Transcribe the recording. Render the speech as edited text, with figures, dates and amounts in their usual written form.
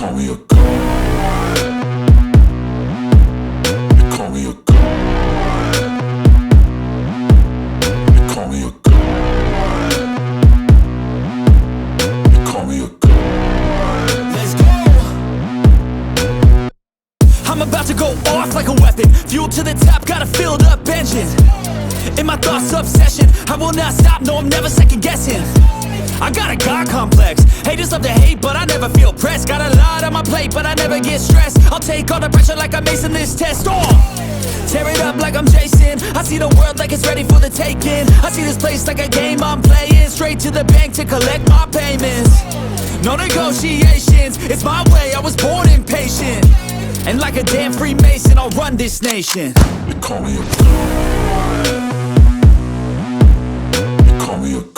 call me a god. They call me a god. They call me a god. They call me a god. Let's go. I'm about to go off like a weapon. Fuel to the top, got a filled up engine. In my thoughts, obsession. I will not stop, no, I'm never second guessing. I got a God complex. Haters love to hate, but I never feel pressed. Got a lot on my plate, but I never get stressed. I'll take all the pressure like I'm acing this test. Tear it up like I'm Jason. I see the world like it's ready for the taking. I see this place like a game I'm playing. Straight to the bank to collect my payments. No negotiations, it's my way, I was born impatient. And like a damn Freemason, I'll run this nation. They call me a god. They call me a god.